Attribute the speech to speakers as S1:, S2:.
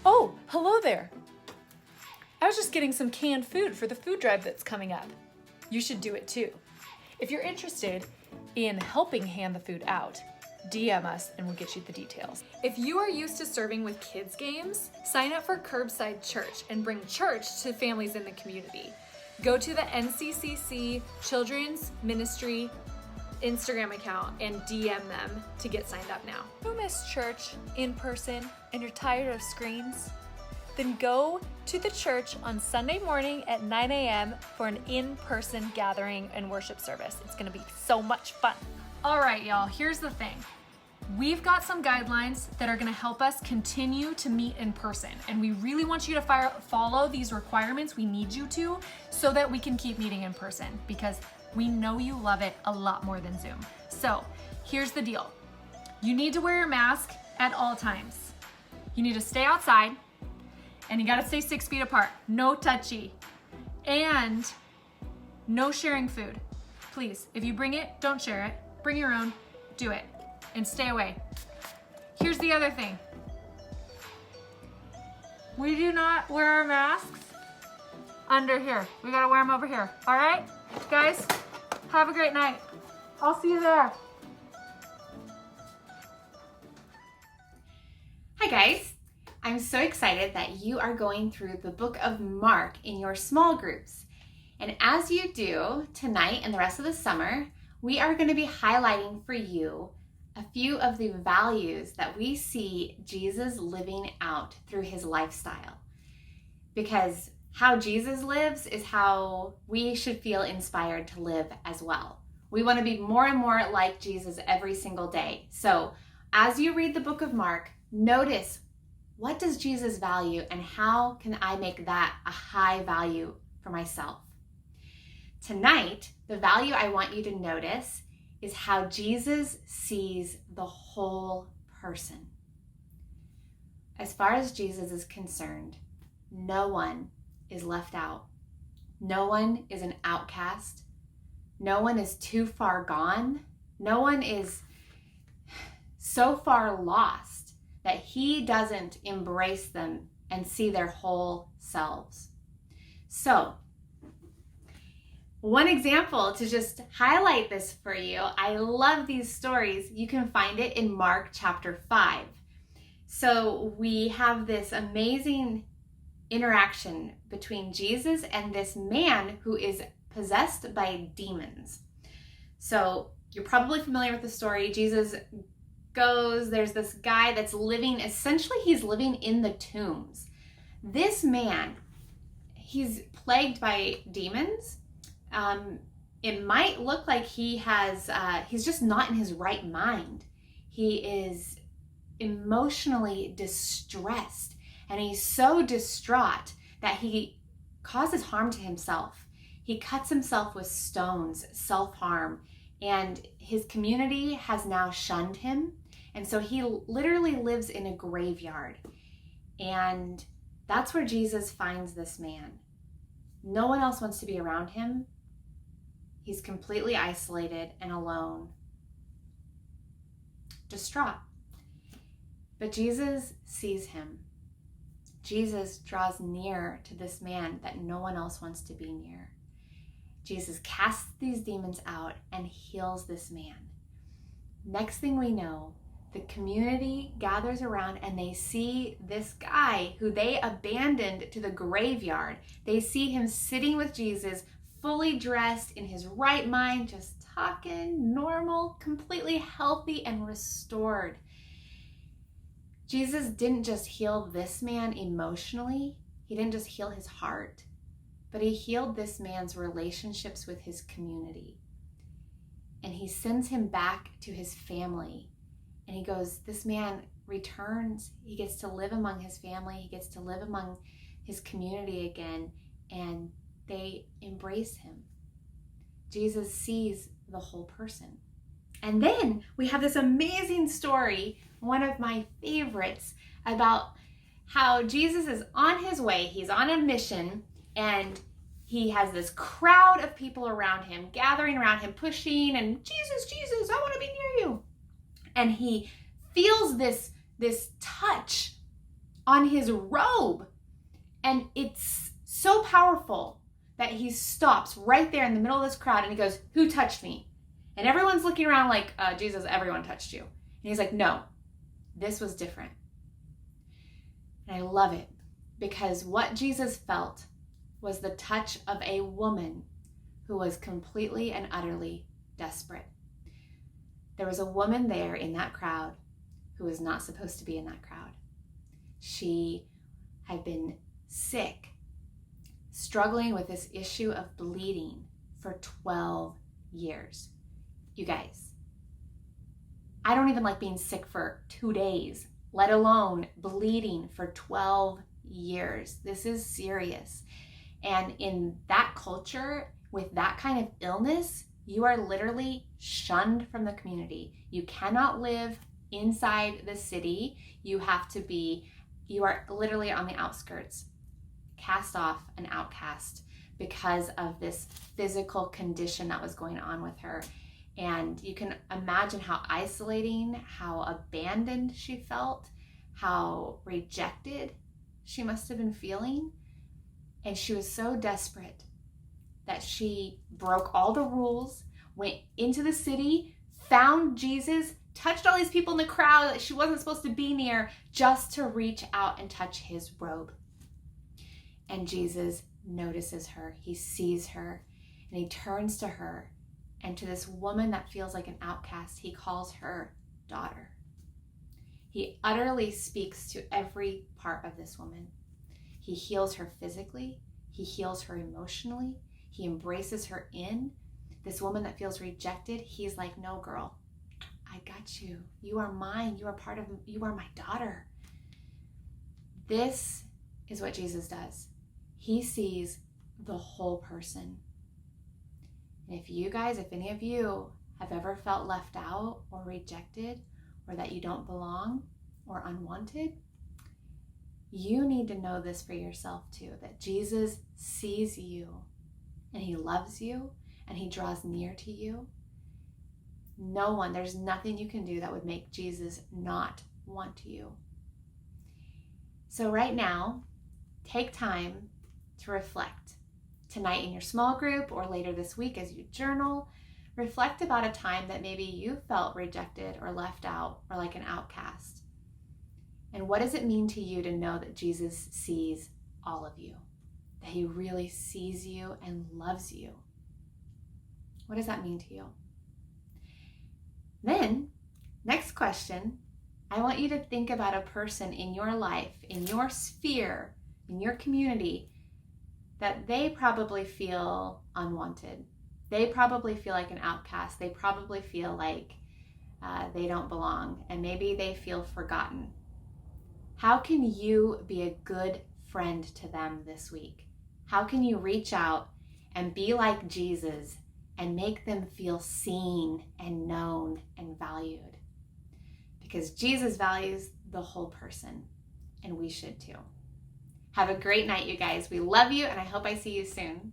S1: Oh, hello there. I was just getting some canned food for the food drive that's coming up. You should do it too. If you're interested in helping hand the food out, DM us and we'll get you the details. If you are used to serving with kids' games, sign up for Curbside Church and bring church to families in the community. Go to the NCCC Children's Ministry Instagram account and DM them to get signed up now. If you miss church in person and you're tired of screens, then go to the church on Sunday morning at 9 a.m. for an in-person gathering and worship service. It's gonna be so much fun. All right, y'all, here's the thing. We've got some guidelines that are gonna help us continue to meet in person, and we really want you to follow these requirements. We need you to, so that we can keep meeting in person, because we know you love it a lot more than Zoom. So here's the deal. You need to wear your mask at all times. You need to stay outside, and you gotta stay 6 feet apart. No touchy. And no sharing food. Please, if you bring it, don't share it. Bring your own, do it, and stay away. Here's the other thing. We do not wear our masks under here. We gotta wear them over here, all right? Guys, have a great night. I'll see you there.
S2: Hi guys, I'm so excited that you are going through the book of Mark in your small groups. And as you do tonight and the rest of the summer, we are going to be highlighting for you a few of the values that we see Jesus living out through his lifestyle. Because how Jesus lives is how we should feel inspired to live as well. We want to be more and more like Jesus every single day. So as you read the book of Mark, notice, what does Jesus value and how can I make that a high value for myself? Tonight, the value I want you to notice is how Jesus sees the whole person. As far as Jesus is concerned, no one is left out. No one is an outcast. No one is too far gone. No one is so far lost that he doesn't embrace them and see their whole selves. So, one example to just highlight this for you, I love these stories. You can find it in Mark chapter 5. So we have this amazing interaction between Jesus and this man who is possessed by demons. So you're probably familiar with the story. Jesus goes, there's this guy that's living, essentially he's living in the tombs. This man, he's plagued by demons. It might look like he's just not in his right mind. He is emotionally distressed, and he's so distraught that he causes harm to himself. He cuts himself with stones, self-harm, and his community has now shunned him. And so he literally lives in a graveyard. And that's where Jesus finds this man. No one else wants to be around him. He's completely isolated and alone, distraught. But Jesus sees him. Jesus draws near to this man that no one else wants to be near. Jesus casts these demons out and heals this man. Next thing we know, the community gathers around and they see this guy who they abandoned to the graveyard. They see him sitting with Jesus, fully dressed, in his right mind, just talking, normal, completely healthy and restored. Jesus didn't just heal this man emotionally. He didn't just heal his heart, but he healed this man's relationships with his community. And he sends him back to his family. And he goes, this man returns. He gets to live among his family. He gets to live among his community again. And they embrace him. Jesus sees the whole person. And then we have this amazing story, one of my favorites, about how Jesus is on his way. He's on a mission, and he has this crowd of people around him, gathering around him, pushing, and Jesus, I want to be near you. And he feels this touch on his robe. And it's so powerful that he stops right there in the middle of this crowd and he goes, "Who touched me?" And everyone's looking around like, Jesus, everyone touched you. And he's like, "No, this was different." And I love it because what Jesus felt was the touch of a woman who was completely and utterly desperate. There was a woman there in that crowd who was not supposed to be in that crowd. She had been sick, struggling with this issue of bleeding for 12 years. You guys, I don't even like being sick for 2 days, let alone bleeding for 12 years. This is serious. And in that culture, with that kind of illness, you are literally shunned from the community. You cannot live inside the city. You are literally on the outskirts, cast off and outcast because of this physical condition that was going on with her. And you can imagine how isolating, how abandoned she felt, how rejected she must have been feeling. And she was so desperate that she broke all the rules, went into the city, found Jesus, touched all these people in the crowd that she wasn't supposed to be near, just to reach out and touch his robe. And Jesus notices her, he sees her, and he turns to her, and to this woman that feels like an outcast, he calls her daughter. He utterly speaks to every part of this woman. He heals her physically, he heals her emotionally, he embraces her in. This woman that feels rejected, he's like, "No, girl, I got you. You are mine. You are my daughter." This is what Jesus does. He sees the whole person. And if any of you have ever felt left out or rejected, or that you don't belong or unwanted, you need to know this for yourself too, that Jesus sees you and he loves you and he draws near to you. There's nothing you can do that would make Jesus not want you. So right now, take time to reflect. Tonight in your small group or later this week as you journal, reflect about a time that maybe you felt rejected or left out or like an outcast. And what does it mean to you to know that Jesus sees all of you? That he really sees you and loves you? What does that mean to you? Then, next question, I want you to think about a person in your life, in your sphere, in your community, that they probably feel unwanted. They probably feel like an outcast. They probably feel like they don't belong, and maybe they feel forgotten. How can you be a good friend to them this week? How can you reach out and be like Jesus and make them feel seen and known and valued? Because Jesus values the whole person, and we should too. Have a great night, you guys. We love you, and I hope I see you soon.